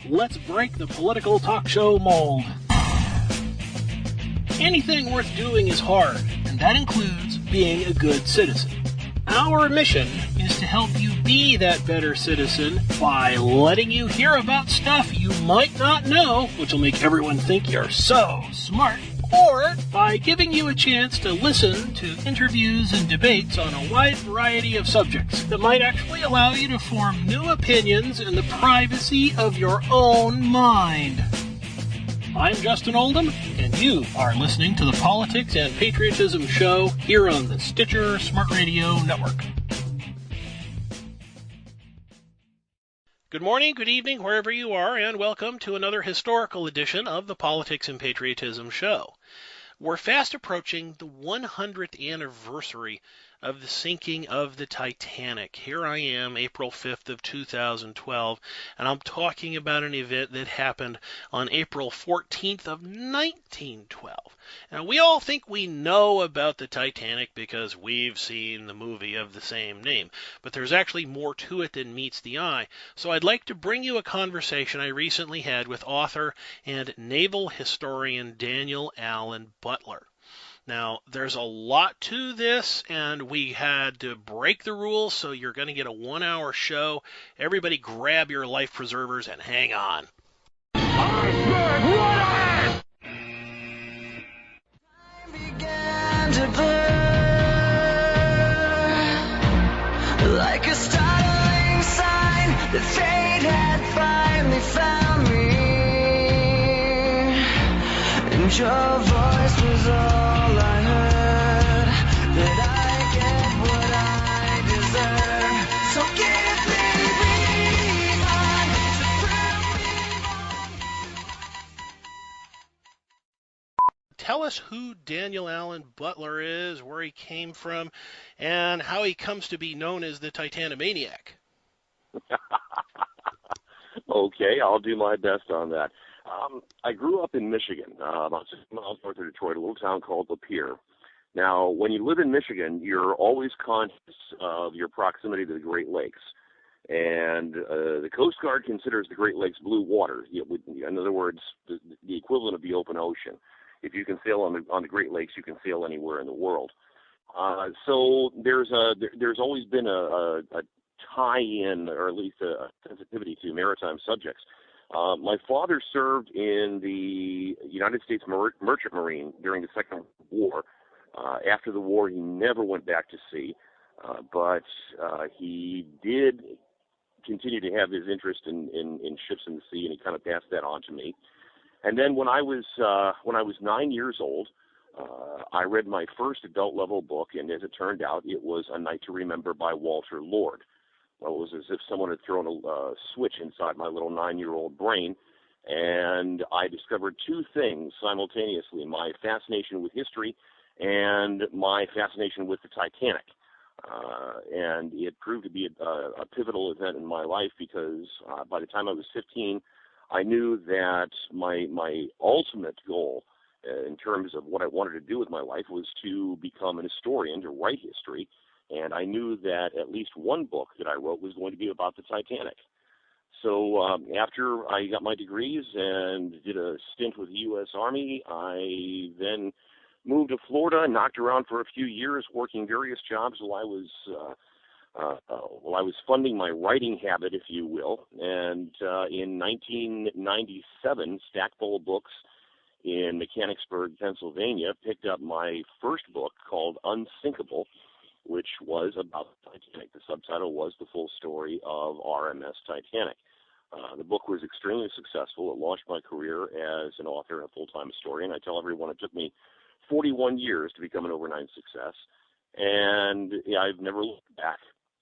let's break the political talk show mold. Anything worth doing is hard, and that includes being a good citizen. Our mission is to help you be that better citizen by letting you hear about stuff you might not know, which will make everyone think you're so smart, or by giving you a chance to listen to interviews and debates on a wide variety of subjects that might actually allow you to form new opinions in the privacy of your own mind. I'm Justin Oldham, and you are listening to the Politics and Patriotism Show here on the Stitcher Smart Radio Network. Good morning, good evening, wherever you are, and welcome to another historical edition of the Politics and Patriotism Show. We're fast approaching the 100th anniversary of the sinking of the Titanic. Here I am, April 5th of 2012, and I'm talking about an event that happened on April 14th of 1912. Now, we all think we know about the Titanic because we've seen the movie of the same name, but there's actually more to it than meets the eye. So I'd like to bring you a conversation I recently had with author and naval historian Daniel Allen Butler. Now, there's a lot to this, and we had to break the rules, so you're going to get a 1-hour show. Everybody grab your life preservers and hang on. Iceberg, run ahead! Time began to blur like a startling sign that fate had finally found me, and your voice was all I heard, that I get what I deserve, so give me reason to prove me wrong. Tell us who Daniel Allen Butler is, where he came from, and how he comes to be known as the Titanomaniac. Okay, I'll do my best on that. I grew up in Michigan, about 6 miles north of Detroit, a little town called Lapeer. Now, when you live in Michigan, you're always conscious of your proximity to the Great Lakes. And the Coast Guard considers the Great Lakes blue water. In other words, the equivalent of the open ocean. If you can sail on the Great Lakes, you can sail anywhere in the world. So there's always been a tie-in, or at least a sensitivity to maritime subjects. My father served in the United States Merchant Marine during the Second World War. After the war, he never went back to sea, but he did continue to have his interest in ships in the sea, and he kind of passed that on to me. And then when I was 9 years old, I read my first adult-level book, and as it turned out, it was A Night to Remember by Walter Lord. Well, it was as if someone had thrown a switch inside my little 9-year-old brain, and I discovered two things simultaneously: my fascination with history and my fascination with the Titanic. And it proved to be a pivotal event in my life because by the time I was 15, I knew that my ultimate goal in terms of what I wanted to do with my life was to become an historian, to write history. And I knew that at least one book that I wrote was going to be about the Titanic. So after I got my degrees and did a stint with the U.S. Army, I then moved to Florida and knocked around for a few years, working various jobs while I was funding my writing habit, if you will. And in 1997, stack full of books in Mechanicsburg, Pennsylvania, picked up my first book called Unsinkable, which was about the Titanic. The subtitle was The Full Story of RMS Titanic. The book was extremely successful. It launched my career as an author and a full-time historian. I tell everyone it took me 41 years to become an overnight success, and I've never looked back.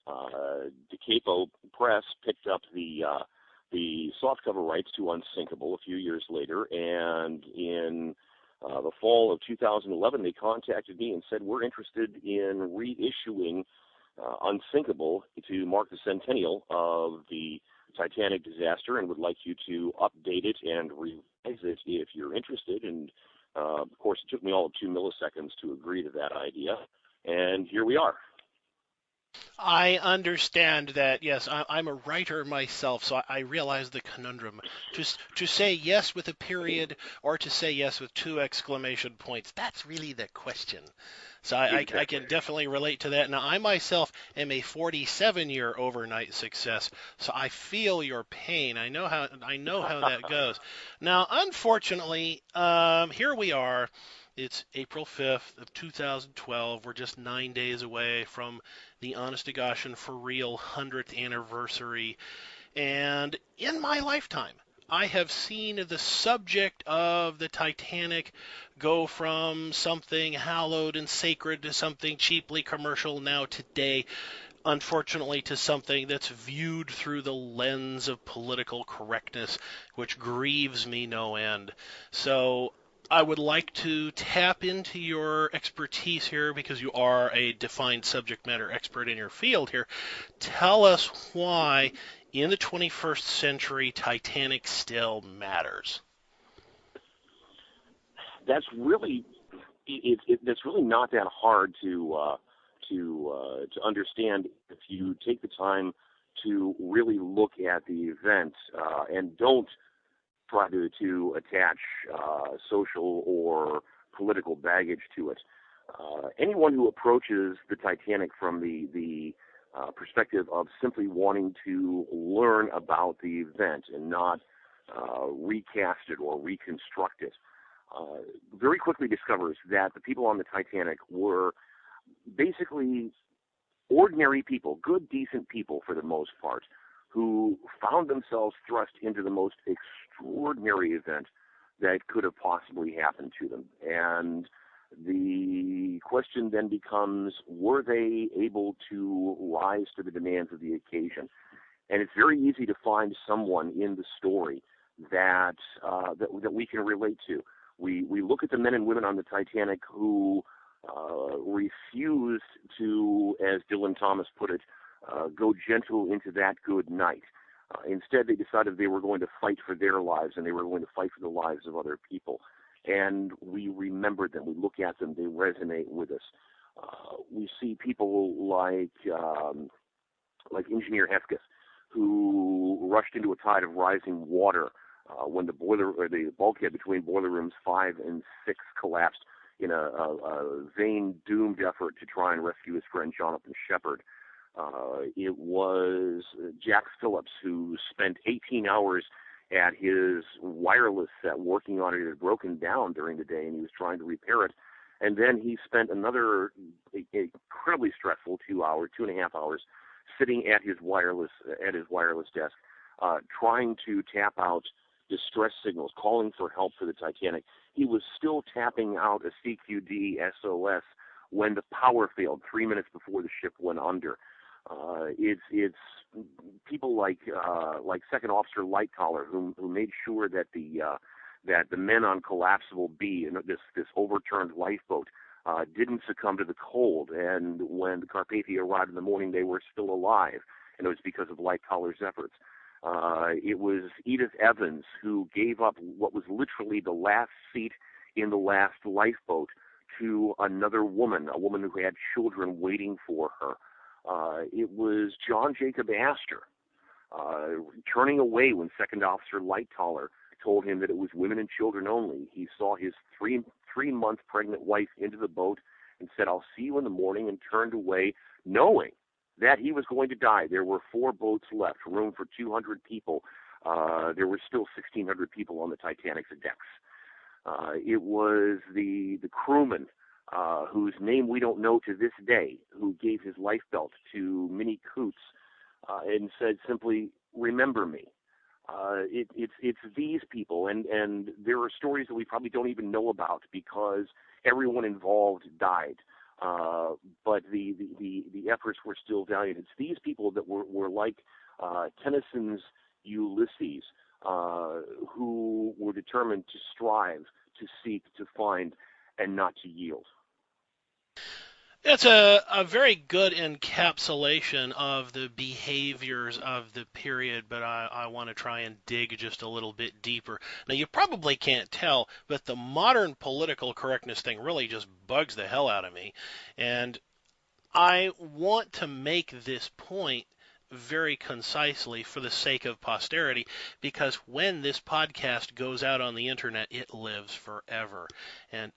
DeCapo Press picked up the softcover rights to Unsinkable a few years later, and in the fall of 2011, they contacted me and said, we're interested in reissuing Unsinkable to mark the centennial of the Titanic disaster and would like you to update it and revise it if you're interested. And, of course, it took me all of 2 milliseconds to agree to that idea, and here we are. I understand that. Yes, I'm a writer myself, so I realize the conundrum. To say yes with a period or to say yes with two exclamation points, that's really the question. So I Exactly. can definitely relate to that. Now, I myself am a 47-year overnight success, so I feel your pain. I know how that goes. Now, unfortunately, here we are. It's April 5th of 2012. We're just 9 days away from the Honest to Gosh and For Real 100th anniversary. And in my lifetime, I have seen the subject of the Titanic go from something hallowed and sacred to something cheaply commercial now today, unfortunately, to something that's viewed through the lens of political correctness, which grieves me no end. So I would like to tap into your expertise here because you are a defined subject matter expert in your field here. Tell us why, in the 21st century, Titanic still matters. That's really that's really not that hard to understand if you take the time to really look at the event and don't try to attach social or political baggage to it. Anyone who approaches the Titanic from the perspective of simply wanting to learn about the event and not recast it or reconstruct it, very quickly discovers that the people on the Titanic were basically ordinary people, good, decent people for the most part, who found themselves thrust into the most extraordinary event that could have possibly happened to them. And the question then becomes, were they able to rise to the demands of the occasion? And it's very easy to find someone in the story that we can relate to. We look at the men and women on the Titanic who refused to, as Dylan Thomas put it, go gentle into that good night. Instead, they decided they were going to fight for their lives and they were going to fight for the lives of other people. And we remember them. We look at them. They resonate with us. We see people like Engineer Hesketh, who rushed into a tide of rising water when the boiler or the bulkhead between boiler rooms 5 and 6 collapsed in a vain, doomed effort to try and rescue his friend Jonathan Shepard. It was Jack Phillips who spent 18 hours at his wireless set working on it. It had broken down during the day, and he was trying to repair it. And then he spent another incredibly stressful 2.5 hours, sitting at his wireless desk, trying to tap out distress signals, calling for help for the Titanic. He was still tapping out a CQD SOS when the power failed 3 minutes before the ship went under. It's people like Second Officer Lightcollar who made sure that the men on Collapsible B and this overturned lifeboat didn't succumb to the cold. And when the Carpathia arrived in the morning, they were still alive, and it was because of Lightcollar's efforts. It was Edith Evans who gave up what was literally the last seat in the last lifeboat to another woman, a woman who had children waiting for her. It was John Jacob Astor turning away when Second Officer Lightoller told him that it was women and children only. He saw his three-month pregnant wife into the boat and said, "I'll see you in the morning," and turned away, knowing that he was going to die. There were 4 boats left, room for 200 people. There were still 1,600 people on the Titanic's decks. It was the crewman whose name we don't know to this day, who gave his life belt to Minnie Coots and said simply, "Remember me." It's these people, and there are stories that we probably don't even know about because everyone involved died. But the efforts were still valiant. It's these people that were like Tennyson's Ulysses, who were determined to strive, to seek, to find, and not to yield. That's a very good encapsulation of the behaviors of the period, but I want to try and dig just a little bit deeper. Now, you probably can't tell, but the modern political correctness thing really just bugs the hell out of me. And I want to make this point very concisely for the sake of posterity, because when this podcast goes out on the internet, it lives forever. And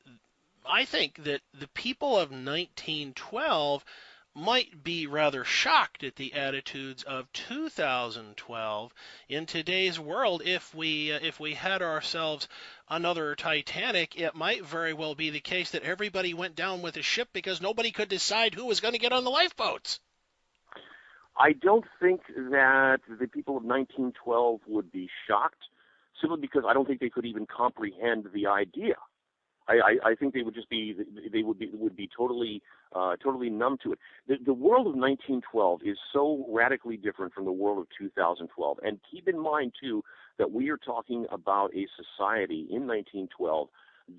I think that the people of 1912 might be rather shocked at the attitudes of 2012 in today's world. If we had ourselves another Titanic, it might very well be the case that everybody went down with a ship because nobody could decide who was going to get on the lifeboats. I don't think that the people of 1912 would be shocked, simply because I don't think they could even comprehend the idea. I think they would just be totally numb to it. The world of 1912 is so radically different from the world of 2012. And keep in mind too that we are talking about a society in 1912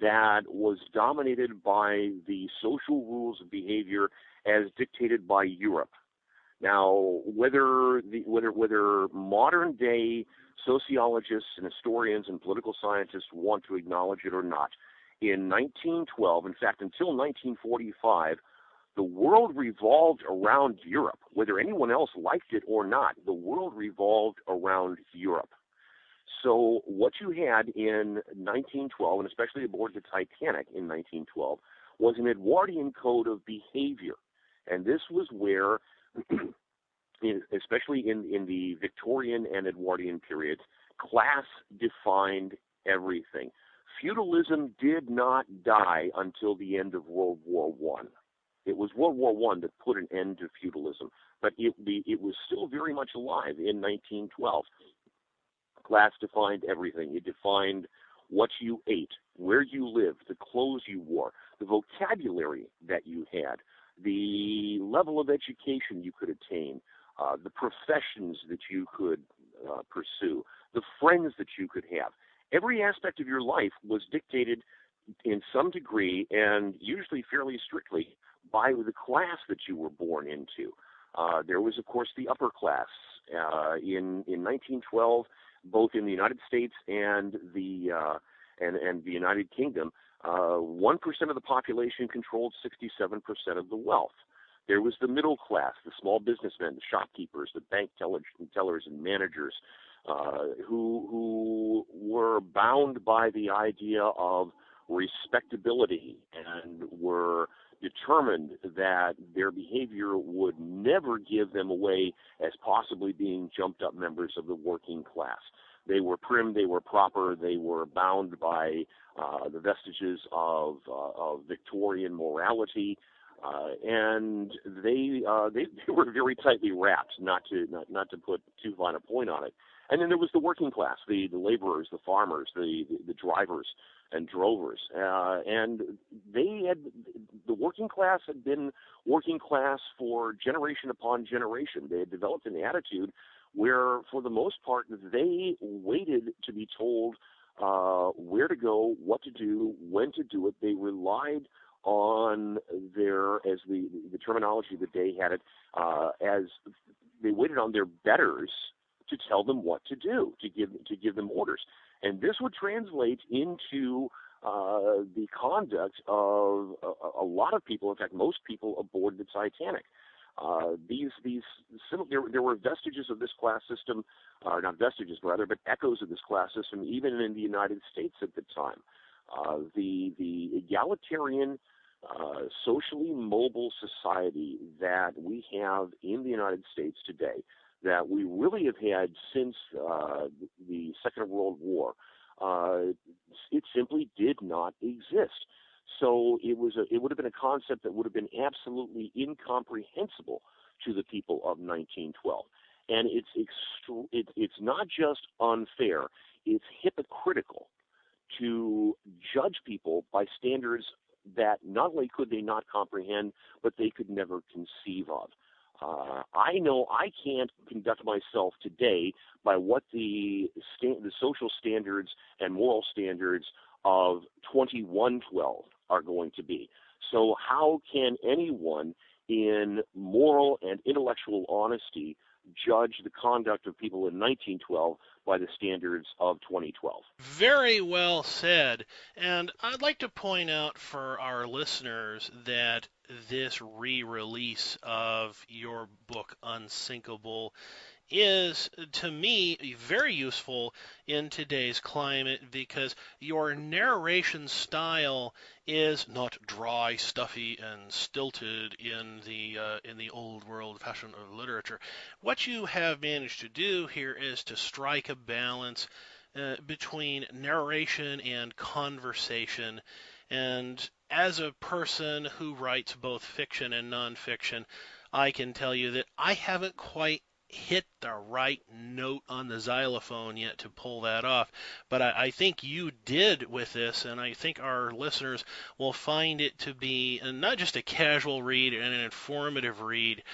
that was dominated by the social rules of behavior as dictated by Europe. Now, whether modern day sociologists and historians and political scientists want to acknowledge it or not, in 1912, in fact, until 1945, the world revolved around Europe. Whether anyone else liked it or not, the world revolved around Europe. So what you had in 1912, and especially aboard the Titanic in 1912, was an Edwardian code of behavior. And this was where, especially in the Victorian and Edwardian periods, class defined everything. Feudalism did not die until the end of World War I. It was World War I that put an end to feudalism, but it was still very much alive in 1912. Class defined everything. It defined what you ate, where you lived, the clothes you wore, the vocabulary that you had, the level of education you could attain, the professions that you could pursue, the friends that you could have. Every aspect of your life was dictated in some degree, and usually fairly strictly, by the class that you were born into. There was, of course, the upper class. In 1912, both in the United States and the United Kingdom, 1% of the population controlled 67% of the wealth. There was the middle class, the small businessmen, the shopkeepers, the bank tellers and managers, who were bound by the idea of respectability and were determined that their behavior would never give them away as possibly being jumped up members of the working class. They were prim, they were proper, they were bound by the vestiges of Victorian morality, and they were very tightly wrapped, not to put too fine a point on it. And then there was the working class, the laborers, the farmers, the drivers and drovers, and the working class had been working class for generation upon generation. They had developed an attitude where, for the most part, they waited to be told where to go, what to do, when to do it. They relied on their, as the terminology of the day had it, as they waited on their betters to tell them what to do, to give them orders. And this would translate into the conduct of a lot of people, in fact, most people aboard the Titanic. There were vestiges of this class system, not vestiges rather, but echoes of this class system, even in the United States at the time. The egalitarian, socially mobile society that we have in the United States today, that we really have had since the Second World War, it simply did not exist. So it would have been a concept that would have been absolutely incomprehensible to the people of 1912. And it's not just unfair, it's hypocritical to judge people by standards that not only could they not comprehend, but they could never conceive of. I know I can't conduct myself today by what the social standards and moral standards of 2112 are going to be. So how can anyone in moral and intellectual honesty judge the conduct of people in 1912 by the standards of 2012. Very well said. And I'd like to point out for our listeners that this re-release of your book, Unsinkable, is, to me, very useful in today's climate because your narration style is not dry, stuffy, and stilted in the old world fashion of literature. What you have managed to do here is to strike a balance between narration and conversation. And as a person who writes both fiction and nonfiction, I can tell you that I haven't quite hit the right note on the xylophone yet to pull that off. But I think you did with this, and I think our listeners will find it to be not just a casual read and an informative read,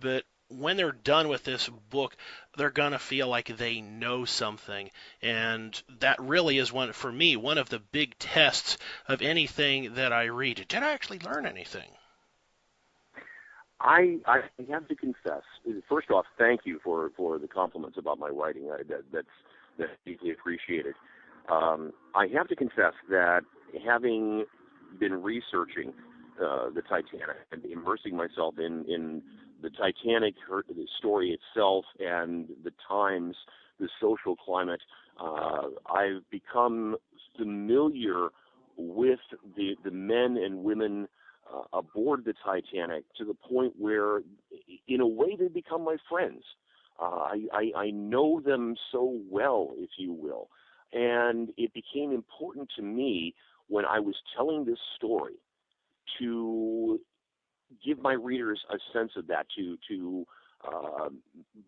but when they're done with this book, they're going to feel like they know something. And that really is, for me, one of the big tests of anything that I read. Did I actually learn anything? I have to confess, first off, thank you for the compliments about my writing. That's deeply appreciated. I have to confess that having been researching the Titanic and immersing myself in the Titanic, the story itself, and the times, the social climate, I've become familiar with the men and women aboard the Titanic to the point where, in a way, they become my friends. I know them so well, if you will, and it became important to me when I was telling this story to give my readers a sense of that, to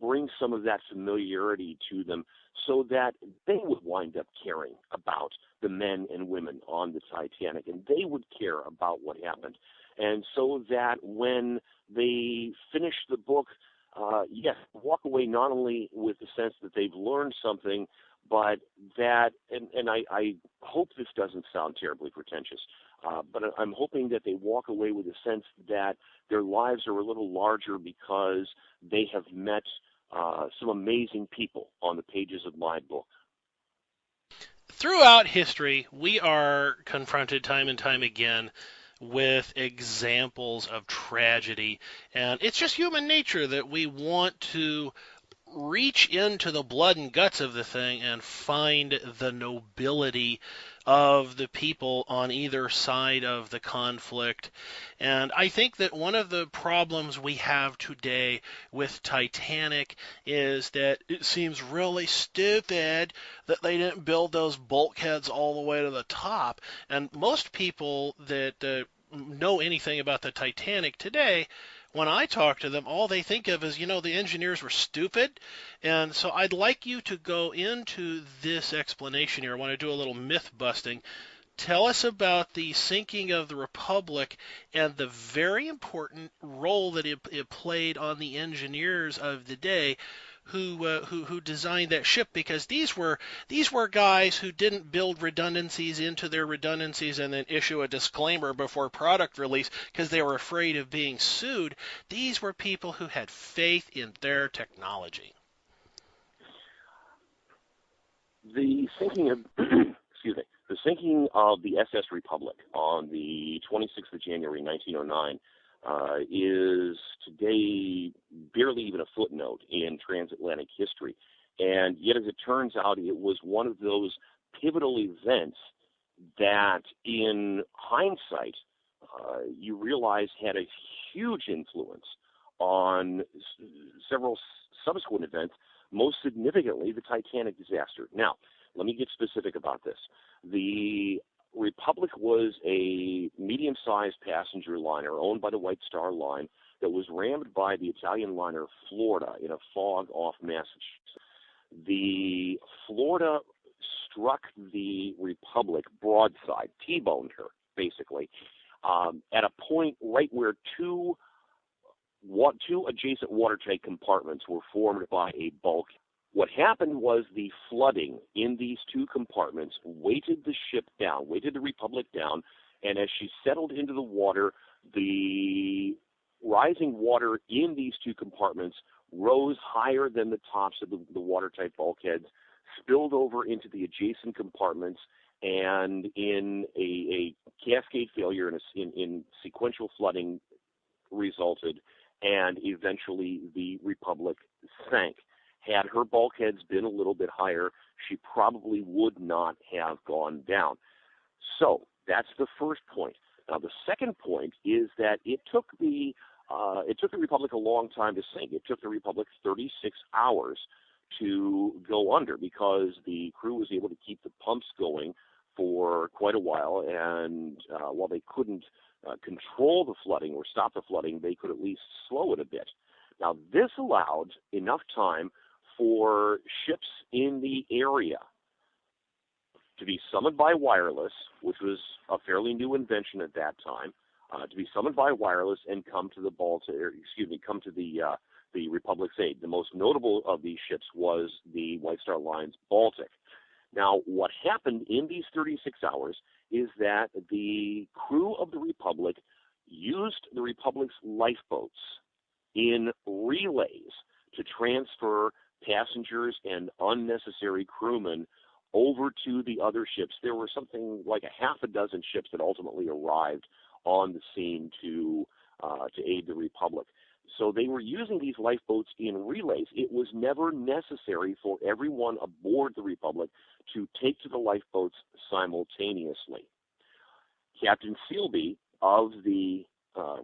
bring some of that familiarity to them so that they would wind up caring about the men and women on the Titanic, and they would care about what happened. And so that when they finish the book, yes, walk away not only with the sense that they've learned something, but that, and I hope this doesn't sound terribly pretentious, but I'm hoping that they walk away with a sense that their lives are a little larger because they have met some amazing people on the pages of my book. Throughout history, we are confronted time and time again with examples of tragedy, and it's just human nature that we want to reach into the blood and guts of the thing and find the nobility of the people on either side of the conflict. And I think that one of the problems we have today with Titanic is that it seems really stupid that they didn't build those bulkheads all the way to the top. And most people that know anything about the Titanic today, when I talk to them, all they think of is, the engineers were stupid. And so I'd like you to go into this explanation here. I want to do a little myth busting. Tell us about the sinking of the Republic and the very important role that it played on the engineers of the day who designed that ship, because these were guys who didn't build redundancies into their redundancies and then issue a disclaimer before product release because they were afraid of being sued. These were people who had faith in their technology. The sinking of the sinking of the SS Republic on the 26th of January 1909 is today barely even a footnote in transatlantic history. And yet, as it turns out, it was one of those pivotal events that, in hindsight, you realize had a huge influence on several subsequent events, most significantly the Titanic disaster. Now, let me get specific about this. The Republic was a medium-sized passenger liner owned by the White Star Line that was rammed by the Italian liner Florida in a fog off Massachusetts. The Florida struck the Republic broadside, T-boned her, basically, at a point right where two adjacent watertight compartments were formed by a bulk. What happened was the flooding in these two compartments weighted the Republic down, and as she settled into the water, the rising water in these two compartments rose higher than the tops of the watertight bulkheads, spilled over into the adjacent compartments, and in a cascade failure in sequential flooding resulted, and eventually the Republic sank. Had her bulkheads been a little bit higher, she probably would not have gone down. So that's the first point. Now the second point is that it took the Republic a long time to sink. It took the Republic 36 hours to go under because the crew was able to keep the pumps going for quite a while, and while they couldn't control the flooding or stop the flooding, they could at least slow it a bit. Now this allowed enough time for ships in the area to be summoned by wireless, which was a fairly new invention at that time, to be summoned by wireless and come to the Republic's aid. The most notable of these ships was the White Star Line's Baltic. Now, what happened in these 36 hours is that the crew of the Republic used the Republic's lifeboats in relays to transfer passengers and unnecessary crewmen over to the other ships. There were something like a half a dozen ships that ultimately arrived on the scene to aid the Republic. So they were using these lifeboats in relays. It was never necessary for everyone aboard the Republic to take to the lifeboats simultaneously. Captain Sealby of the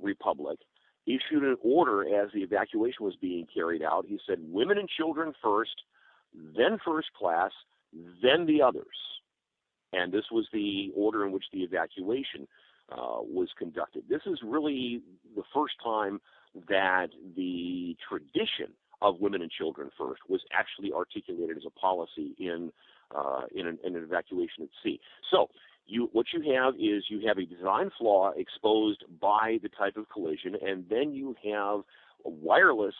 Republic issued an order as the evacuation was being carried out. He said, women and children first, then first class, then the others. And this was the order in which the evacuation was conducted. This is really the first time that the tradition of women and children first was actually articulated as a policy in an evacuation at sea. So what you have is you have a design flaw exposed by the type of collision, and then you have a wireless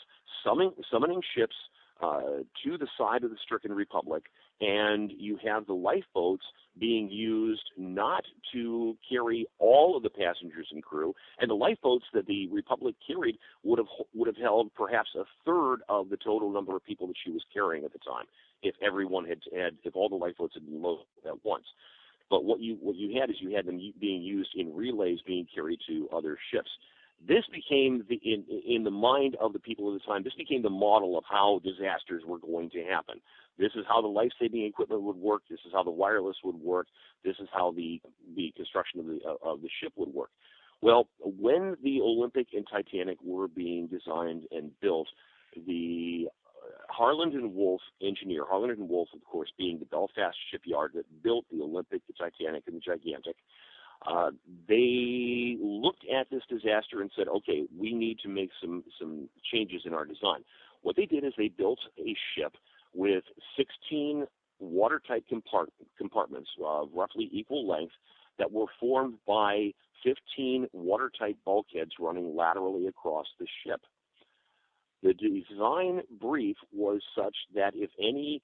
summoning ships to the side of the stricken Republic, and you have the lifeboats being used not to carry all of the passengers and crew, and the lifeboats that the Republic carried would have held perhaps a third of the total number of people that she was carrying at the time, if everyone if all the lifeboats had been loaded at once. But what you had is you had them being used in relays being carried to other ships. This became, in the mind of the people of the time, this became the model of how disasters were going to happen. This is how the life-saving equipment would work. This is how the wireless would work. This is how the construction of the ship would work. Well, when the Olympic and Titanic were being designed and built, the Harland and Wolff engineer, Harland and Wolff, of course, being the Belfast shipyard that built the Olympic, the Titanic, and the Gigantic, they looked at this disaster and said, okay, we need to make some changes in our design. What they did is they built a ship with 16 watertight compartments of roughly equal length that were formed by 15 watertight bulkheads running laterally across the ship. The design brief was such that if any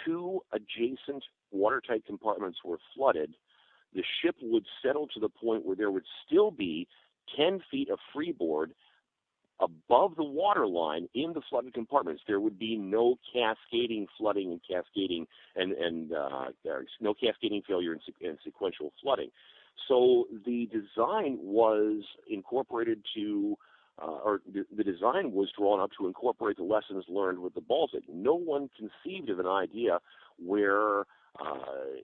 two adjacent watertight compartments were flooded, the ship would settle to the point where there would still be 10 feet of freeboard above the water line in the flooded compartments. There would be no cascading flooding and cascading no cascading failure and sequential flooding. So the design was incorporated to the design was drawn up to incorporate the lessons learned with the Baltic. No one conceived of an idea where,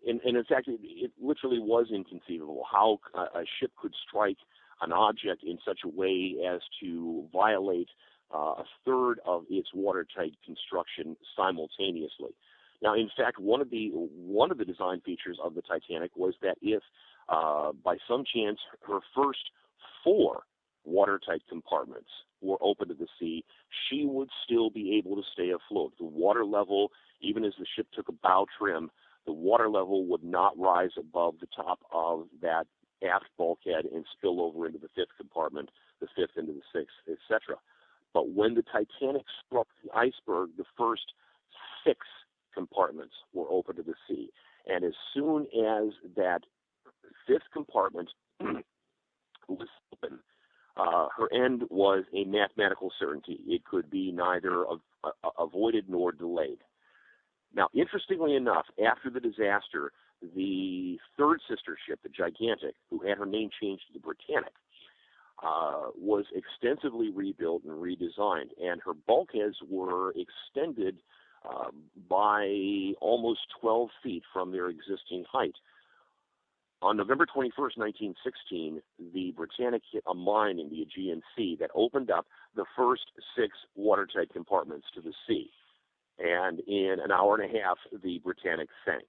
and in fact, it literally was inconceivable how a ship could strike an object in such a way as to violate a third of its watertight construction simultaneously. Now, in fact, one of the design features of the Titanic was that if, by some chance, her first 4 watertight compartments were open to the sea, she would still be able to stay afloat. The water level, even as the ship took a bow trim, the water level would not rise above the top of that aft bulkhead and spill over into the 5th compartment, the 5th into the 6th, etc. But when the Titanic struck the iceberg, the first 6 compartments were open to the sea. And as soon as that 5th compartment was open, her end was a mathematical certainty. It could be neither avoided nor delayed. Now, interestingly enough, after the disaster, the third sister ship, the Gigantic, who had her name changed to the Britannic, was extensively rebuilt and redesigned, and her bulkheads were extended by almost 12 feet from their existing height. On November 21st, 1916, the Britannic hit a mine in the Aegean Sea that opened up the first 6 watertight compartments to the sea. And in an hour and a half, the Britannic sank.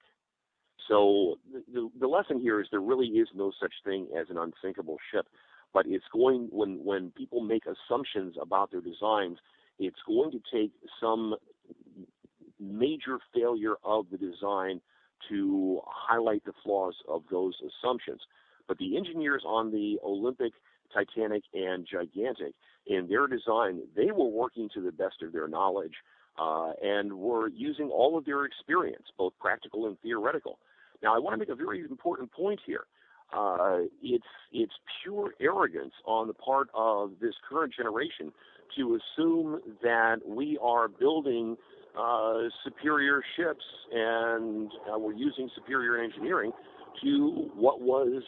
So the lesson here is there really is no such thing as an unsinkable ship, but it's going, when people make assumptions about their designs, it's going to take some major failure of the design to highlight the flaws of those assumptions. But the engineers on the Olympic, Titanic, and Gigantic, in their design, they were working to the best of their knowledge and were using all of their experience, both practical and theoretical. Now, I want to make a very important point here. It's pure arrogance on the part of this current generation to assume that we are building superior ships and we're using superior engineering to what was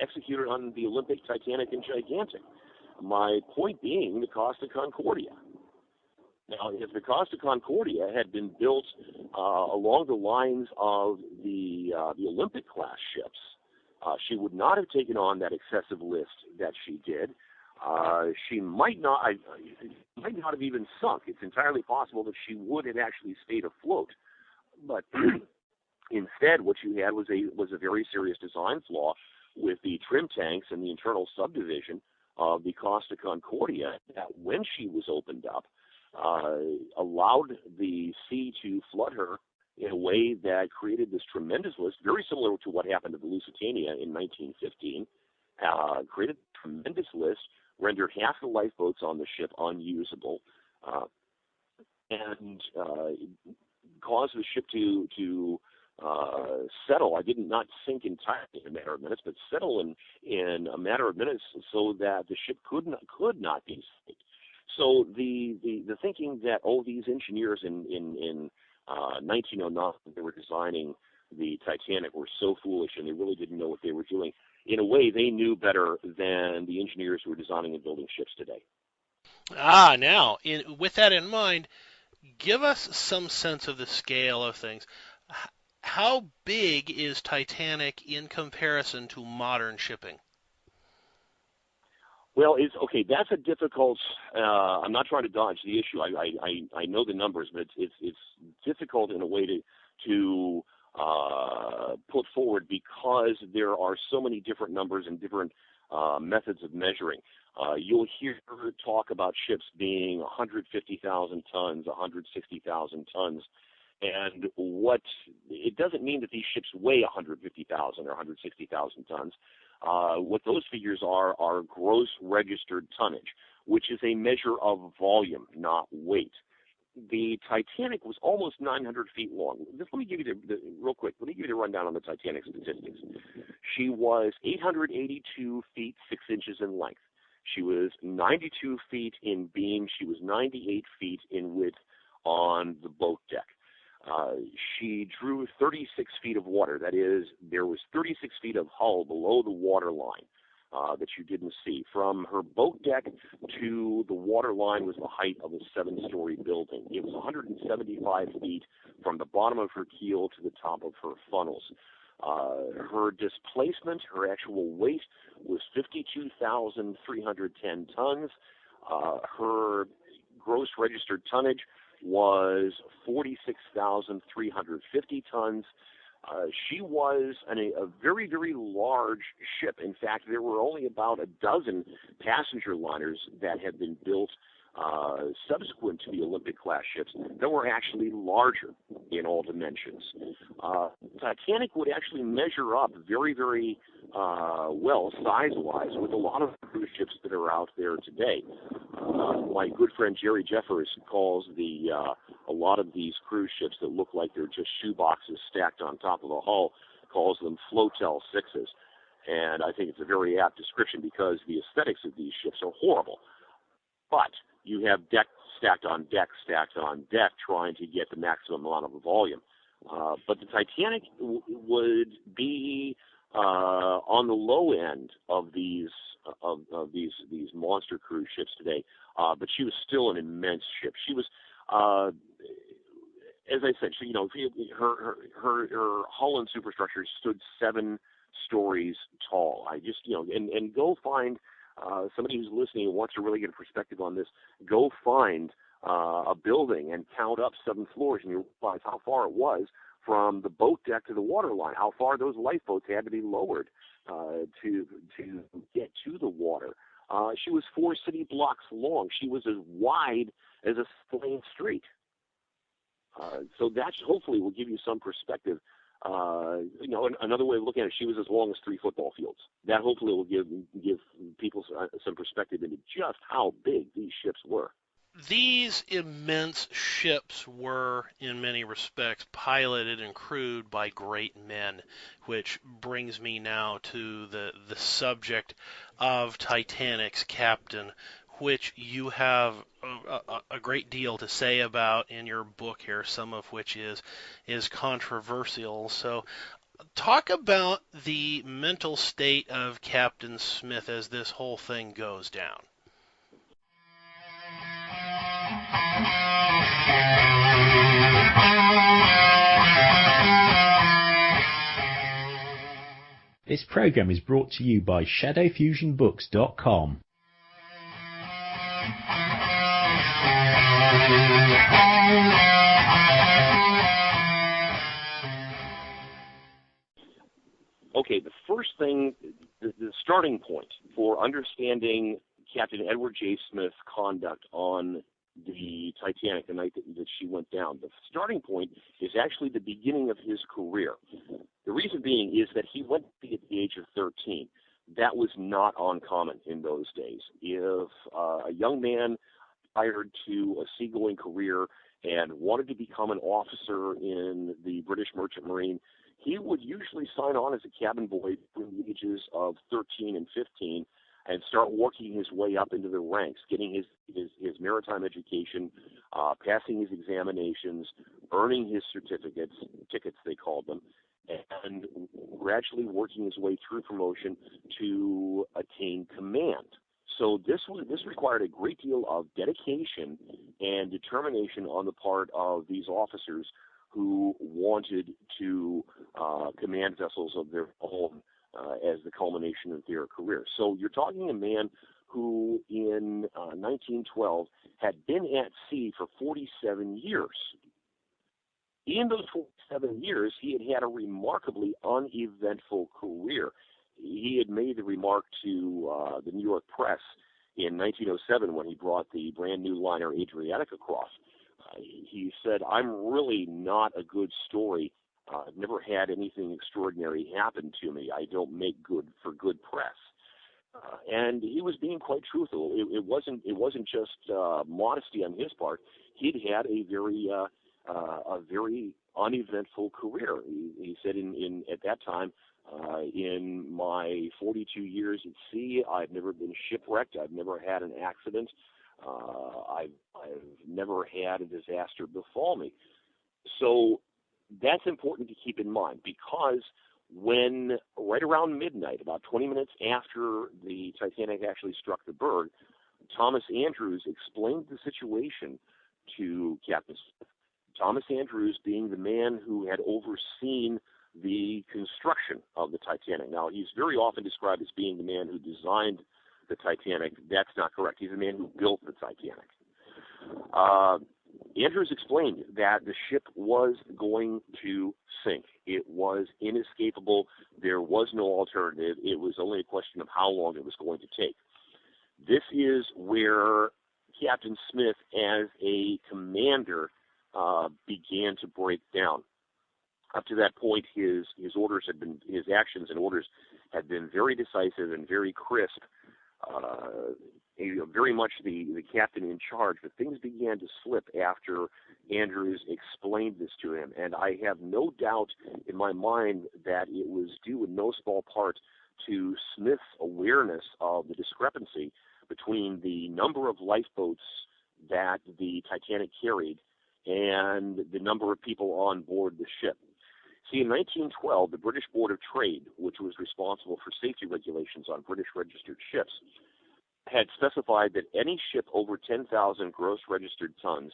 executed on the Olympic, Titanic, and Gigantic. My point being the Costa Concordia. Now, if the Costa Concordia had been built along the lines of the Olympic-class ships, she would not have taken on that excessive list that she did. She might not have even sunk. It's entirely possible that she would have actually stayed afloat. But instead, what you had was a very serious design flaw with the trim tanks and the internal subdivision of the Costa Concordia that, when she was opened up, allowed the sea to flood her in a way that created this tremendous list, very similar to what happened to the Lusitania in 1915, created a tremendous list, rendered half the lifeboats on the ship unusable, and caused the ship to settle. I did not sink entirely in a matter of minutes, but settle in a matter of minutes so that the ship could not be sunk. So the thinking that, these engineers in 1909, they were designing the Titanic, were so foolish and they really didn't know what they were doing. In a way, they knew better than the engineers who were designing and building ships today. Now, with that in mind, give us some sense of the scale of things. How big is Titanic in comparison to modern shipping? Well, that's a difficult. I'm not trying to dodge the issue. I know the numbers, but it's difficult in a way to put forward because there are so many different numbers and different methods of measuring. You'll hear talk about ships being 150,000 tons, 160,000 tons, and it doesn't mean that these ships weigh 150,000 or 160,000 tons. What those figures are gross registered tonnage, which is a measure of volume, not weight. The Titanic was almost 900 feet long. Just let me give you real quick. Let me give you the rundown on the Titanic statistics. She was 882 feet 6 inches in length. She was 92 feet in beam. She was 98 feet in width on the boat deck. She drew 36 feet of water. That is, there was 36 feet of hull below the water line that you didn't see. From her boat deck to the water line was the height of a 7-story building. It was 175 feet from the bottom of her keel to the top of her funnels. Her displacement, her actual weight, was 52,310 tons. Her gross registered tonnage was 46,350 tons. She was a very, very large ship. In fact, there were only about a dozen passenger liners that had been built subsequent to the Olympic-class ships that were actually larger in all dimensions. Titanic would actually measure up very, very well, size-wise, with a lot of cruise ships that are out there today. My good friend Jerry Jeffers calls a lot of these cruise ships that look like they're just shoe boxes stacked on top of a hull, calls them flotel 6s. And I think it's a very apt description because the aesthetics of these ships are horrible. But you have deck stacked on deck, trying to get the maximum amount of volume. But the Titanic would be on the low end of these monster cruise ships today. But she was still an immense ship. She was, as I said, she, her hull and superstructure stood 7 stories tall. I just, and go find somebody who's listening and wants to really get a perspective on this. Go find a building and count up 7 floors, and you realize how far it was from the boat deck to the waterline, how far those lifeboats had to be lowered to get to the water. She was 4 city blocks long. She was as wide as a plain street. So that hopefully will give you some perspective. Another way of looking at it, she was as long as 3 football fields. That hopefully will give people some perspective into just how big these ships were. These immense ships were, in many respects, piloted and crewed by great men, which brings me now to the subject of Titanic's captain, which you have a great deal to say about in your book here, some of which is controversial. So talk about the mental state of Captain Smith as this whole thing goes down. This program is brought to you by ShadowFusionBooks.com. Okay, the first thing, the starting point for understanding Captain Edward J. Smith's conduct on the Titanic the night that she went down, the starting point is actually the beginning of his career. The reason being is that he went at the age of 13. That was not uncommon in those days. If a young man aspired to a seagoing career and wanted to become an officer in the British Merchant Marine, he would usually sign on as a cabin boy between the ages of 13 and 15 and start working his way up into the ranks, getting his maritime education, passing his examinations, earning his certificates, tickets they called them, and gradually working his way through promotion to attain command. So this required a great deal of dedication and determination on the part of these officers who wanted to command vessels of their own as the culmination of their career. So you're talking a man who in 1912 had been at sea for 47 years. In those 47 years, he had had a remarkably uneventful career. He had made the remark to the New York press in 1907 when he brought the brand new liner Adriatic across. He said, "I'm really not a good story. I've never had anything extraordinary happen to me. I don't make good for good press." And he was being quite truthful. It wasn't just modesty on his part. He'd had a very uneventful career. He said at that time, in my 42 years at sea, I've never been shipwrecked. I've never had an accident. I've never had a disaster befall me. So that's important to keep in mind, because when right around midnight, about 20 minutes after the Titanic actually struck the berg, Thomas Andrews explained the situation to Captain Smith. Thomas Andrews being the man who had overseen the construction of the Titanic. Now, he's very often described as being the man who designed the Titanic. That's not correct. He's the man who built the Titanic. Andrews explained that the ship was going to sink. It was inescapable. There was no alternative. It was only a question of how long it was going to take. This is where Captain Smith, as a commander, began to break down. Up to that point, his actions and orders had been very decisive and very crisp. Very much the captain in charge, but things began to slip after Andrews explained this to him, and I have no doubt in my mind that it was due in no small part to Smith's awareness of the discrepancy between the number of lifeboats that the Titanic carried and the number of people on board the ship. See, in 1912, the British Board of Trade, which was responsible for safety regulations on British registered ships, had specified that any ship over 10,000 gross registered tons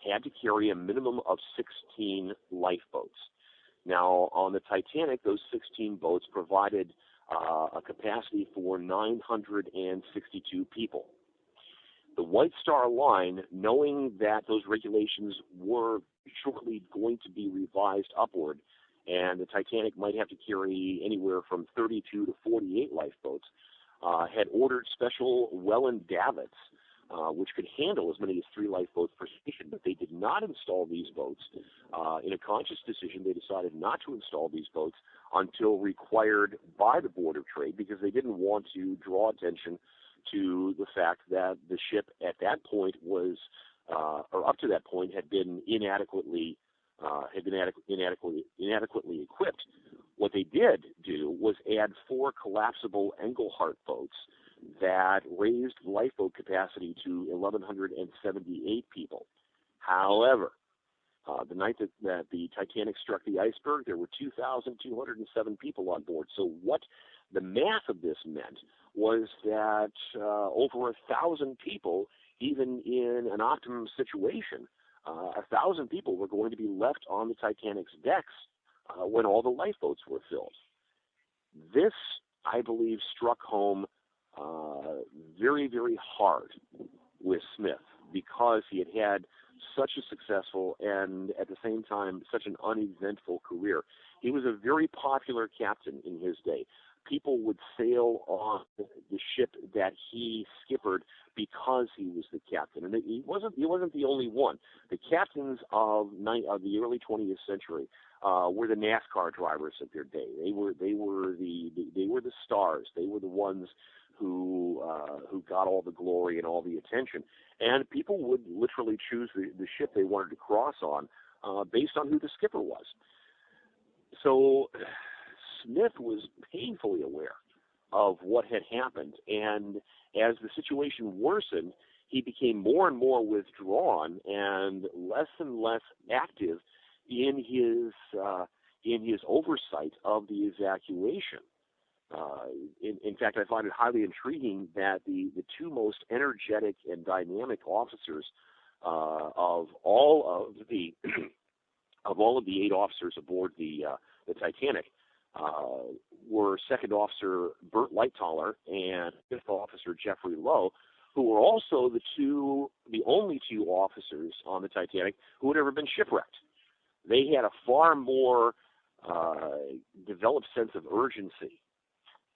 had to carry a minimum of 16 lifeboats. Now, on the Titanic, those 16 boats provided a capacity for 962 people. The White Star Line, knowing that those regulations were shortly going to be revised upward, and the Titanic might have to carry anywhere from 32 to 48 lifeboats, had ordered special Welland davits, which could handle as many as 3 lifeboats per station, but they did not install these boats. In a conscious decision, they decided not to install these boats until required by the Board of Trade, because they didn't want to draw attention to the fact that the ship at that point was, or up to that point, had been inadequately equipped. What they did do was add 4 collapsible Engelhart boats that raised lifeboat capacity to 1,178 people. However, the night that the Titanic struck the iceberg, there were 2,207 people on board. So what the math of this meant was that over 1,000 people, even in an optimum situation, 1,000 people were going to be left on the Titanic's decks when all the lifeboats were filled. This, I believe, struck home very, very hard with Smith, because he had had such a successful and, at the same time, such an uneventful career. He was a very popular captain in his day. People would sail on the ship that he skippered because he was the captain, and he wasn't the only one. The captains of the early 20th century were the NASCAR drivers of their day. They were the stars. They were the ones who got all the glory and all the attention. And people would literally choose the ship they wanted to cross on based on who the skipper was. So Smith was painfully aware of what had happened, and as the situation worsened, he became more and more withdrawn and less active in his oversight of the evacuation. In fact, I find it highly intriguing that the 2 most energetic and dynamic officers of all of the 8 officers aboard the Titanic were Second Officer Bert Lightoller and Fifth Officer Jeffrey Lowe, who were also the only 2 officers on the Titanic who had ever been shipwrecked. They had a far more developed sense of urgency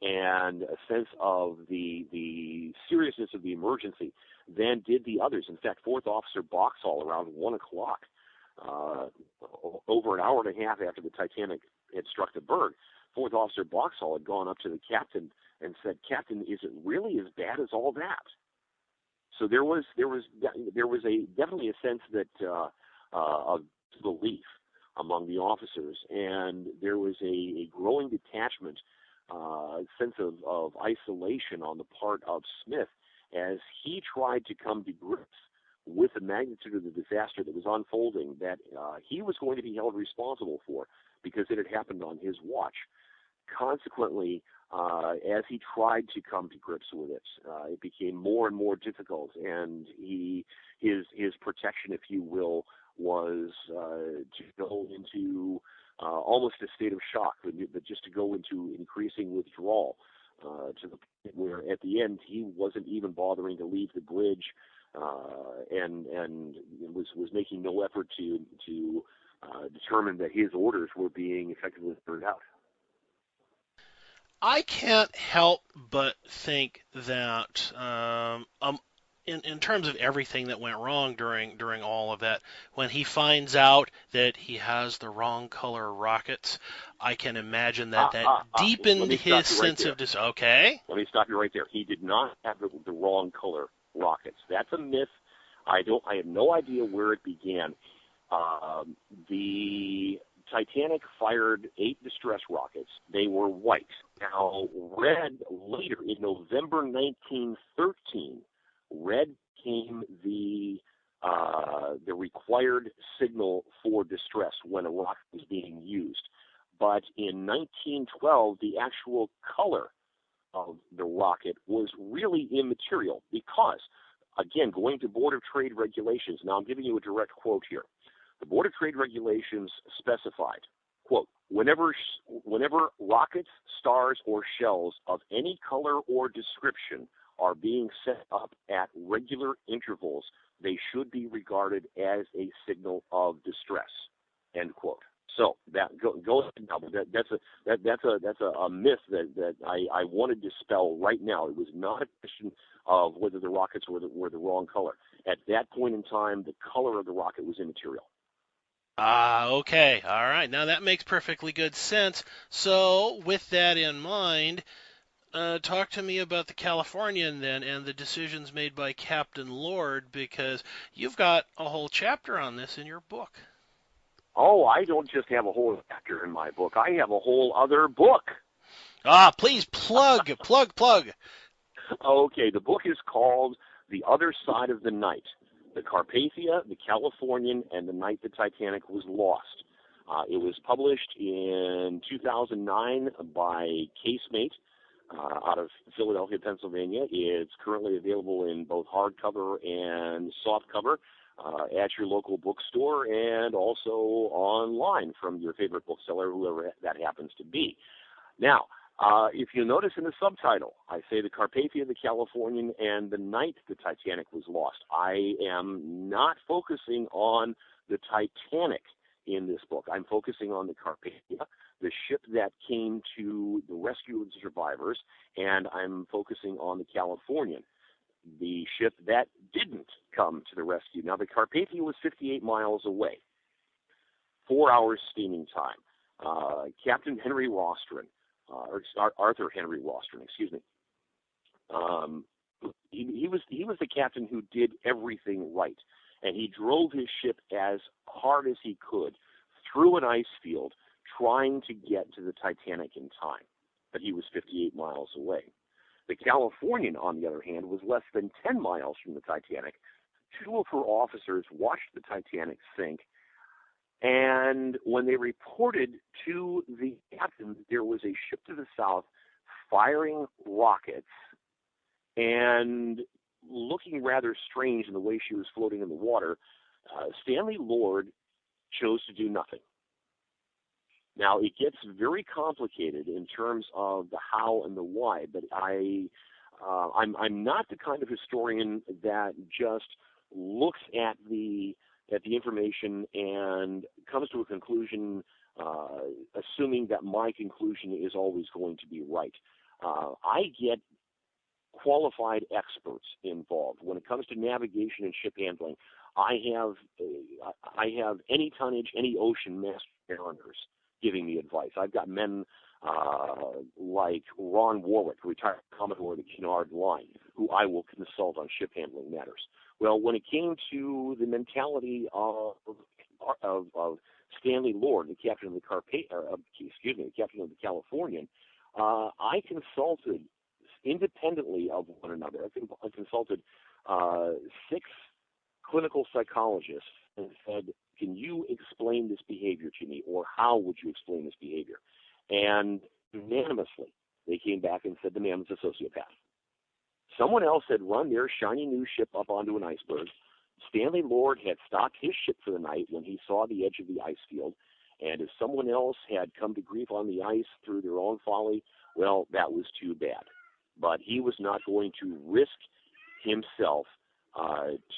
and a sense of the seriousness of the emergency than did the others. In fact, Fourth Officer Boxhall, around 1 o'clock, over an hour and a half after the Titanic had struck the berg, Fourth Officer Boxhall had gone up to the captain and said, "Captain, is it really as bad as all that?" So there was definitely a sense that of belief among the officers, and there was a growing detachment, sense of isolation on the part of Smith as he tried to come to grips with the magnitude of the disaster that was unfolding, that he was going to be held responsible for because it had happened on his watch. Consequently, as he tried to come to grips with it, it became more and more difficult, and his protection, if you will, was to go into almost a state of shock, but just to go into increasing withdrawal to the point where at the end he wasn't even bothering to leave the bridge, and was making no effort to determine that his orders were being effectively carried out. I can't help but think that in terms of everything that went wrong during all of that, when he finds out that he has the wrong color rockets, I can imagine that deepened his sense of okay. Let me stop you right there. He did not have the wrong color rockets. That's a myth. I have no idea where it began. The Titanic fired 8 distress rockets. They were white. Now, red later in November 1913, red became the required signal for distress when a rocket was being used. But in 1912, the actual color of the rocket was really immaterial because, again, going to Board of Trade regulations, now I'm giving you a direct quote here. The Board of Trade regulations specified, quote, whenever rockets, stars, or shells of any color or description are being set up at regular intervals, they should be regarded as a signal of distress, end quote. So that goes now. That's a myth that I want to dispel right now. It was not a question of whether the rockets were the wrong color. At that point in time, the color of the rocket was immaterial. Okay. All right. Now that makes perfectly good sense. So, with that in mind, talk to me about the Californian then and the decisions made by Captain Lord, because you've got a whole chapter on this in your book. Oh, I don't just have a whole chapter in my book. I have a whole other book. Please plug. Okay, the book is called The Other Side of the Night, the Carpathia, the Californian, and the Night the Titanic was lost. It was published in 2009 by Casemate out of Philadelphia, Pennsylvania. It's currently available in both hardcover and softcover at your local bookstore and also online from your favorite bookseller, whoever that happens to be. Now, if you notice in the subtitle, I say the Carpathia, the Californian, and the Night the Titanic was lost. I am not focusing on the Titanic in this book. I'm focusing on the Carpathia, the ship that came to the rescue of the survivors, and I'm focusing on the Californian, the ship that didn't come to the rescue. Now, the Carpathia was 58 miles away, 4 hours steaming time. Captain Henry Rostron, or Arthur Henry Rostron, excuse me. He was the captain who did everything right, and he drove his ship as hard as he could through an ice field, trying to get to the Titanic in time. But he was 58 miles away. The Californian, on the other hand, was less than 10 miles from the Titanic. 2 of her officers watched the Titanic sink, and when they reported to the captain that there was a ship to the south firing rockets and looking rather strange in the way she was floating in the water, Stanley Lord chose to do nothing. Now, it gets very complicated in terms of the how and the why, but I'm not the kind of historian that just looks at the information and comes to a conclusion assuming that my conclusion is always going to be right. I get qualified experts involved. When it comes to navigation and ship handling, I have any tonnage, any ocean master mariners giving me advice. I've got men like Ron Warwick, retired Commodore of the Cunard Line, who I will consult on ship handling matters. Well, when it came to the mentality of Stanley Lord, the captain of the captain of the Californian, I consulted independently of one another. I consulted 6 clinical psychologists and said, can you explain this behavior to me, or how would you explain this behavior? And unanimously, they came back and said the man was a sociopath. Someone else had run their shiny new ship up onto an iceberg. Stanley Lord had stopped his ship for the night when he saw the edge of the ice field. And if someone else had come to grief on the ice through their own folly, well, that was too bad. But he was not going to risk himself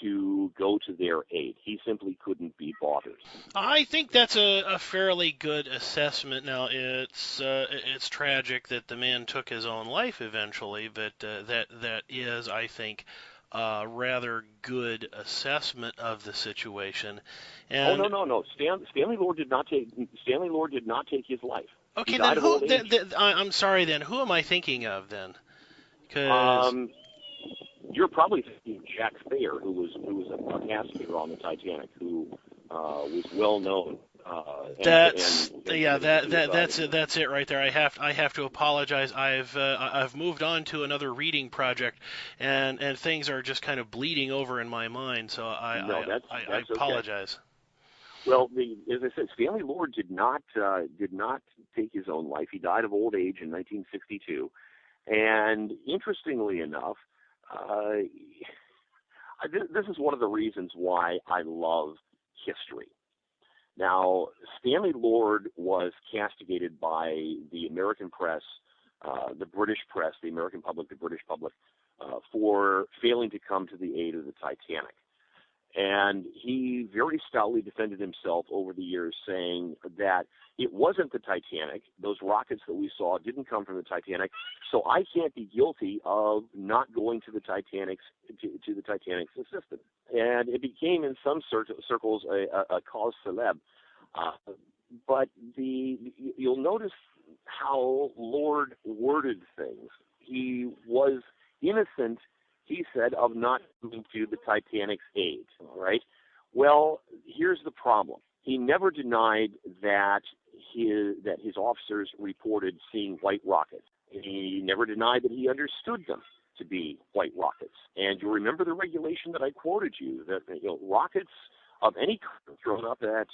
to go to their aid. He simply couldn't be bothered. I think that's a fairly good assessment. Now, it's tragic that the man took his own life eventually, but that is, I think, a rather good assessment of the situation. And, no. Stanley Lord did not take his life. Okay, then I'm sorry. Then who am I thinking of then? Because you're probably thinking Jack Thayer, who was a passenger on the Titanic, who was well known That's yeah, committed that's suicide. it. That's it right there. I have to apologize. I've moved on to another reading project, and things are just kind of bleeding over in my mind. So No, I that's okay. apologize. Well, as I said, Stanley Lord did not take his own life. He died of old age in 1962, and interestingly enough, uh, this is one of the reasons why I love history. Now, Stanley Lord was castigated by the American press, the British press, the American public, the British public, for failing to come to the aid of the Titanic. And he very stoutly defended himself over the years, saying that it wasn't the Titanic. Those rockets that we saw didn't come from the Titanic, so I can't be guilty of not going to the Titanic's to the Titanic's assistance. And it became, in some circles, a cause célèbre. But you'll notice how Lord worded things. He was innocent, he said, of not coming to the Titanic's aid, right? Well, here's the problem. He never denied that his officers reported seeing white rockets. He never denied that he understood them to be white rockets. And you remember the regulation that I quoted you, that rockets of any kind thrown up at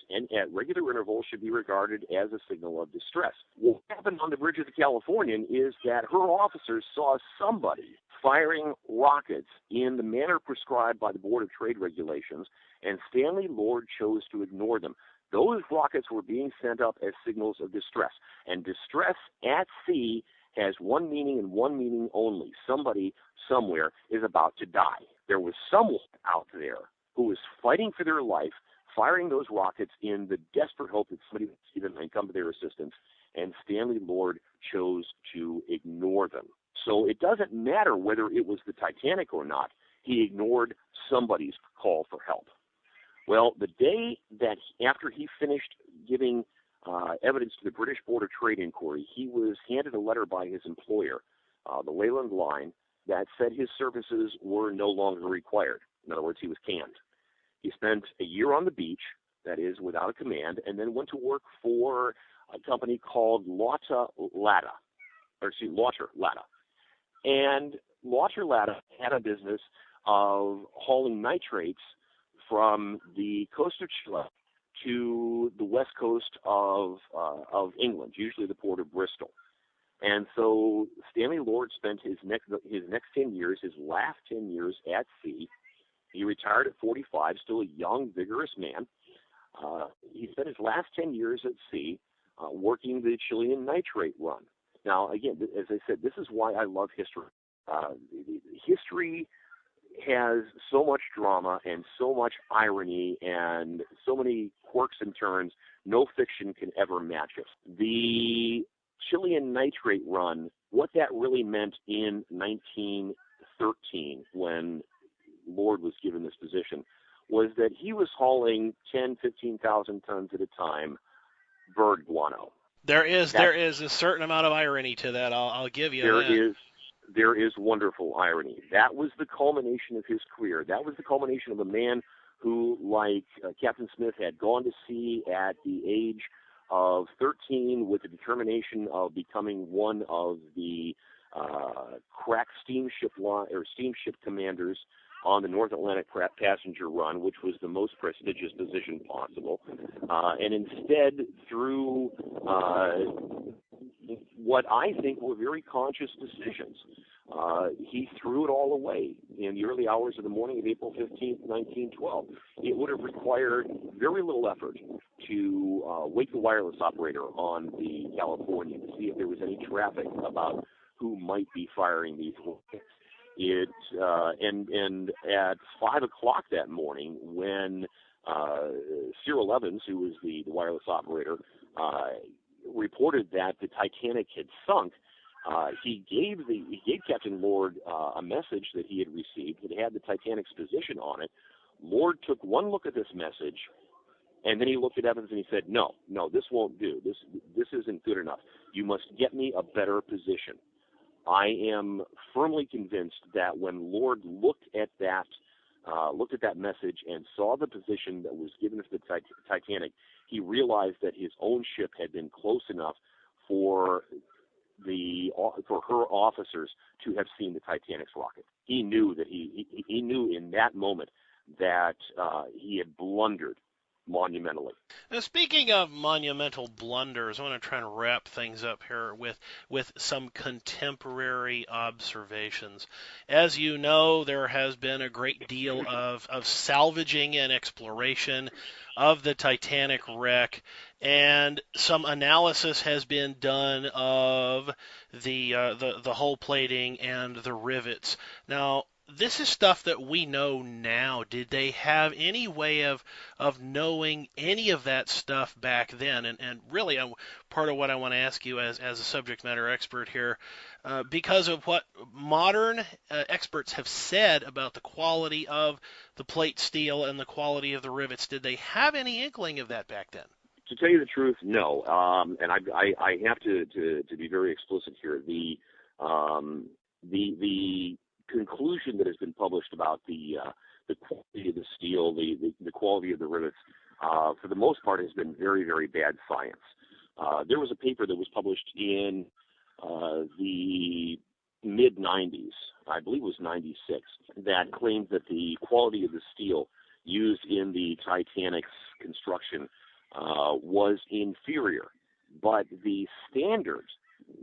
regular intervals should be regarded as a signal of distress. What happened on the bridge of the Californian is that her officers saw somebody firing rockets in the manner prescribed by the Board of Trade Regulations, and Stanley Lord chose to ignore them. Those rockets were being sent up as signals of distress, and distress at sea has one meaning and one meaning only. Somebody somewhere is about to die. There was someone out there who was fighting for their life, firing those rockets in the desperate hope that somebody would see them and come to their assistance, and Stanley Lord chose to ignore them. So it doesn't matter whether it was the Titanic or not. He ignored somebody's call for help. Well, the day that after he finished giving evidence to the British Board of Trade inquiry, he was handed a letter by his employer, the Leyland Line, that said his services were no longer required. In other words, he was canned. He spent a year on the beach, that is, without a command, and then went to work for a company called Lauter Latta. And Lauter Latta had a business of hauling nitrates from the coast of Chile to the west coast of England, usually the port of Bristol. And so Stanley Lord spent his next 10 years, his last 10 years at sea. He retired at 45, still a young, vigorous man. He spent his last 10 years at sea working the Chilean nitrate run. Now, again, as I said, this is why I love history. History has so much drama and so much irony and so many quirks and turns, no fiction can ever match it. The Chilean nitrate run, what that really meant in 1913 when Lord was given this position, was that he was hauling 10, 15,000 tons at a time bird guano. There is a certain amount of irony to that. I'll give you that. There is wonderful irony. That was the culmination of his career. That was the culmination of a man who, like Captain Smith, had gone to sea at the age of 13 with the determination of becoming one of the crack steamship commanders on the North Atlantic passenger run, which was the most prestigious position possible. And instead, through what I think were very conscious decisions, he threw it all away in the early hours of the morning of April 15th, 1912. It would have required very little effort to wake the wireless operator on the California to see if there was any traffic about who might be firing these rockets. And at 5 o'clock that morning, when Cyril Evans, who was the wireless operator, reported that the Titanic had sunk, he gave Captain Lord a message that he had received that had the Titanic's position on it. Lord took one look at this message, and then he looked at Evans and he said, "No, this won't do. This isn't good enough. You must get me a better position." I am firmly convinced that when Lord looked at that looked at that message and saw the position that was given to the Titanic, he realized that his own ship had been close enough for her officers to have seen the Titanic's rocket. He knew that he knew in that moment that he had blundered monumentally. Now, speaking of monumental blunders, I want to try and wrap things up here with some contemporary observations. As you know, there has been a great deal of salvaging and exploration of the Titanic wreck, and some analysis has been done of the hull plating and the rivets. Now, this is stuff that we know now. Did they have any way of knowing any of that stuff back then? And really, part of what I want to ask you as a subject matter expert here, because of what modern experts have said about the quality of the plate steel and the quality of the rivets, did they have any inkling of that back then? To tell you the truth, no. And I have to be very explicit here. The conclusion that has been published about the quality of the steel, the quality of the rivets, for the most part, has been very, very bad science. There was a paper that was published in the mid-'90s, I believe it was '96, that claimed that the quality of the steel used in the Titanic's construction was inferior, but the standard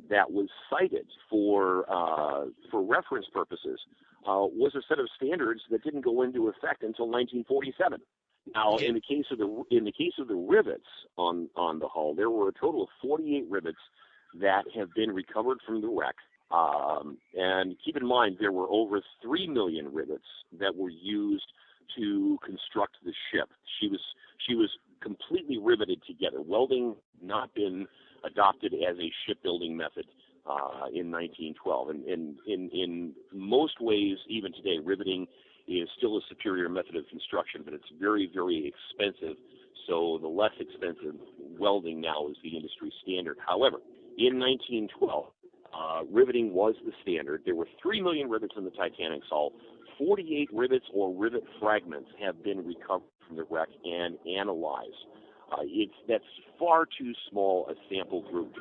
that was cited for reference purposes was a set of standards that didn't go into effect until 1947. Now, in the case of the rivets on the hull, there were a total of 48 rivets that have been recovered from the wreck. And keep in mind, there were over 3 million rivets that were used to construct the ship. She was completely riveted together. Welding not been adopted as a shipbuilding method in 1912. And in most ways, even today, riveting is still a superior method of construction, but it's very, very expensive. So the less expensive welding now is the industry standard. However, in 1912, riveting was the standard. There were 3 million rivets in the Titanic's hull. 48 rivets or rivet fragments have been recovered from the wreck and analyzed. That's far too small a sample group,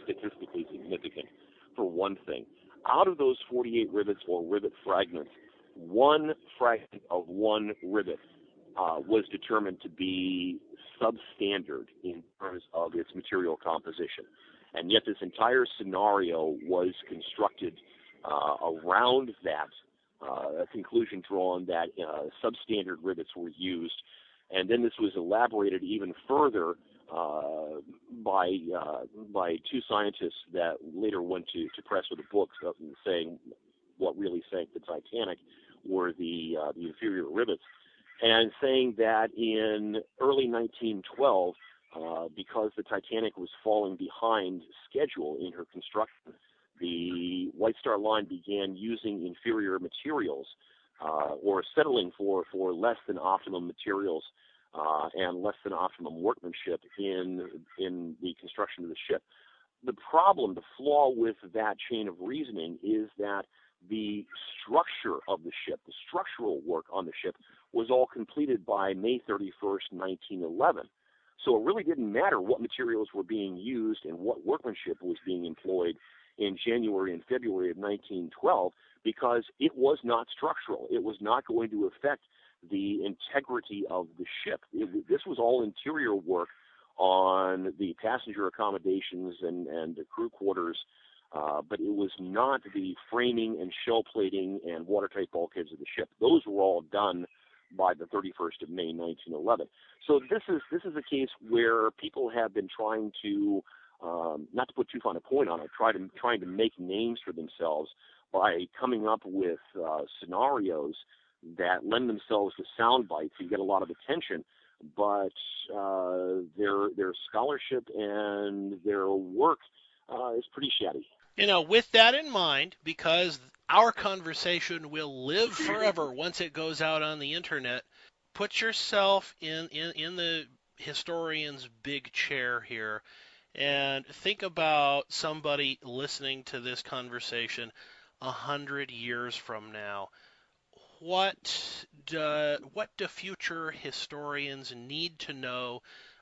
statistically significant, for one thing. Out of those 48 rivets or rivet fragments, one fragment of one rivet was determined to be substandard in terms of its material composition. And yet this entire scenario was constructed around that conclusion drawn that substandard rivets were used. And then this was elaborated even further by two scientists that later went to press with a book saying what really sank the Titanic were the inferior rivets, and saying that in early 1912, because the Titanic was falling behind schedule in her construction, the White Star Line began using inferior materials or settling for less than optimum materials and less than optimum workmanship in the construction of the ship. The problem, the flaw with that chain of reasoning is that the structure of the ship, the structural work on the ship, was all completed by May 31st, 1911. So it really didn't matter what materials were being used and what workmanship was being employed in January and February of 1912, because it was not structural. It was not going to affect the integrity of the ship. This was all interior work on the passenger accommodations and the crew quarters, but it was not the framing and shell plating and watertight bulkheads of the ship. Those were all done by the 31st of May, 1911. So this is a case where people have been trying to, not to put too fine a point on it, trying to make names for themselves by coming up with scenarios that lend themselves to sound bites. You get a lot of attention, but their scholarship and their work is pretty shabby. You know, with that in mind, because our conversation will live forever once it goes out on the internet, put yourself in the historian's big chair here and think about somebody listening to this conversation 100 years from now. What do future historians need to know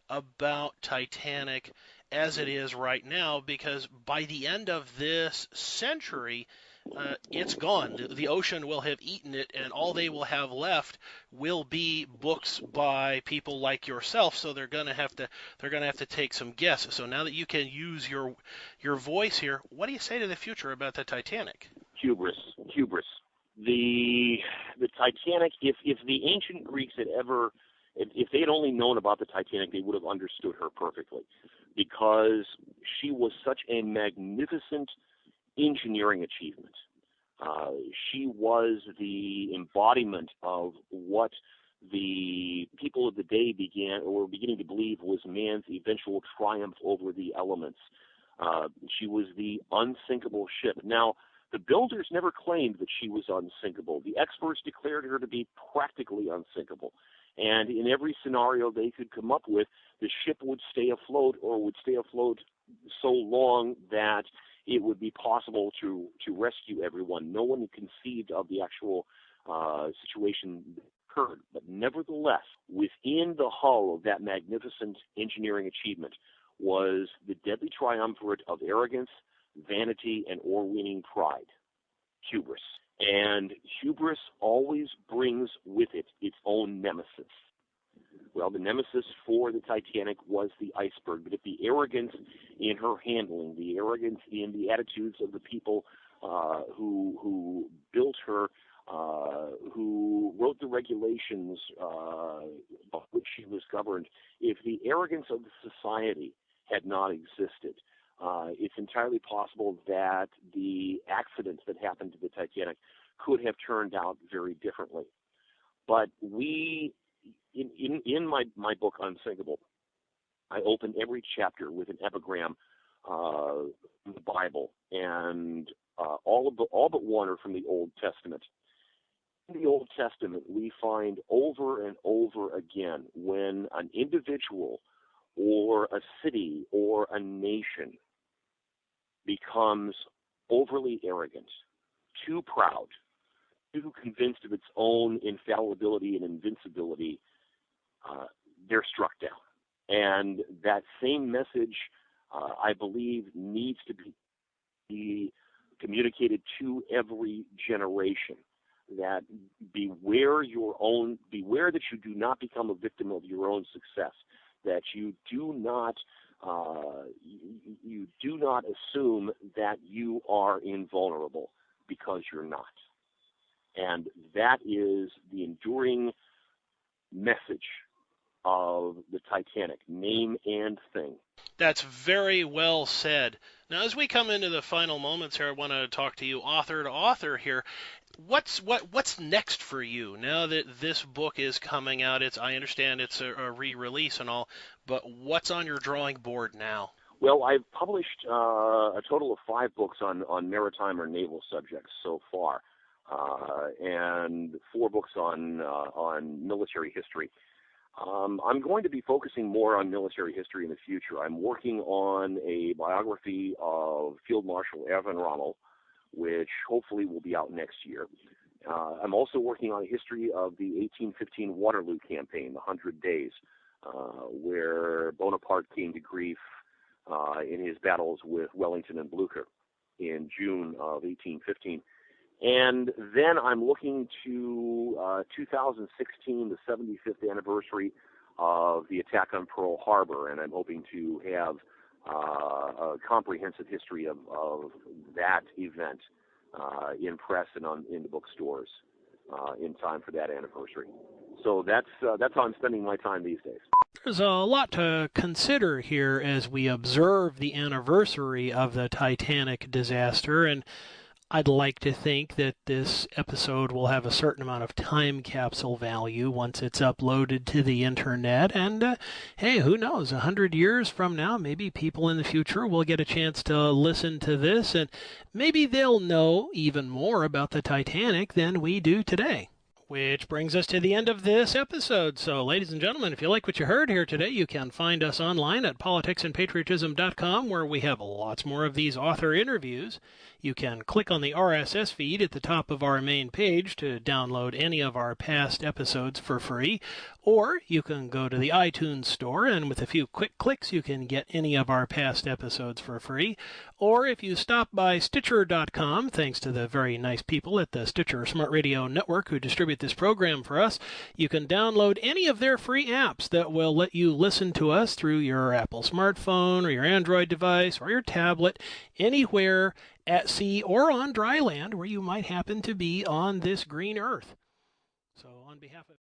about Titanic as it is right now? Because by the end of this century, it's gone. The ocean will have eaten it, and all they will have left will be books by people like yourself. So they're gonna have to take some guesses. So now that you can use your voice here, what do you say to the future about the Titanic? Hubris. The Titanic. If the ancient Greeks had ever, if they had only known about the Titanic, they would have understood her perfectly, because she was such a magnificent engineering achievement. She was the embodiment of what the people of the day were beginning to believe was man's eventual triumph over the elements. She was the unsinkable ship. Now, the builders never claimed that she was unsinkable. The experts declared her to be practically unsinkable. And in every scenario they could come up with, the ship would stay afloat, or would stay afloat so long that it would be possible to rescue everyone. No one conceived of the actual situation that occurred. But nevertheless, within the hull of that magnificent engineering achievement was the deadly triumvirate of arrogance, vanity, and o'erweening pride, hubris. And hubris always brings with it its own nemesis. Well, the nemesis for the Titanic was the iceberg, but if the arrogance in her handling, the arrogance in the attitudes of the people who built her, who wrote the regulations by which she was governed, if the arrogance of the society had not existed, it's entirely possible that the accidents that happened to the Titanic could have turned out very differently. But in my book Unsinkable, I open every chapter with an epigram from the Bible, and all but one are from the Old Testament. In the Old Testament, we find over and over again when an individual or a city or a nation becomes overly arrogant, too proud, too convinced of its own infallibility and invincibility, they're struck down. And that same message, I believe, needs to be communicated to every generation, that beware that you do not become a victim of your own success, that you do not assume that you are invulnerable, because you're not. And that is the enduring message of the Titanic, name and thing. That's very well said. Now, as we come into the final moments here, I want to talk to you author to author here. What's next for you now that this book is coming out? I understand it's a re-release and all, but what's on your drawing board now? Well, I've published a total of 5 books on maritime or naval subjects so far, and 4 books on military history. I'm going to be focusing more on military history in the future. I'm working on a biography of Field Marshal Erwin Rommel, which hopefully will be out next year. I'm also working on a history of the 1815 Waterloo campaign, the 100 Days, where Bonaparte came to grief in his battles with Wellington and Blucher in June of 1815. And then I'm looking to 2016, the 75th anniversary of the attack on Pearl Harbor, and I'm hoping to have a comprehensive history of that event in press and in the bookstores in time for that anniversary. So that's how I'm spending my time these days. There's a lot to consider here as we observe the anniversary of the Titanic disaster, and I'd like to think that this episode will have a certain amount of time capsule value once it's uploaded to the internet. And, hey, who knows, 100 years from now, maybe people in the future will get a chance to listen to this, and maybe they'll know even more about the Titanic than we do today. Which brings us to the end of this episode. So, ladies and gentlemen, if you like what you heard here today, you can find us online at politicsandpatriotism.com, where we have lots more of these author interviews. You can click on the RSS feed at the top of our main page to download any of our past episodes for free, or you can go to the iTunes store, and with a few quick clicks, you can get any of our past episodes for free. Or if you stop by Stitcher.com, thanks to the very nice people at the Stitcher Smart Radio Network who distribute this program for us, you can download any of their free apps that will let you listen to us through your Apple smartphone or your Android device or your tablet, anywhere at sea or on dry land where you might happen to be on this green earth. So on behalf of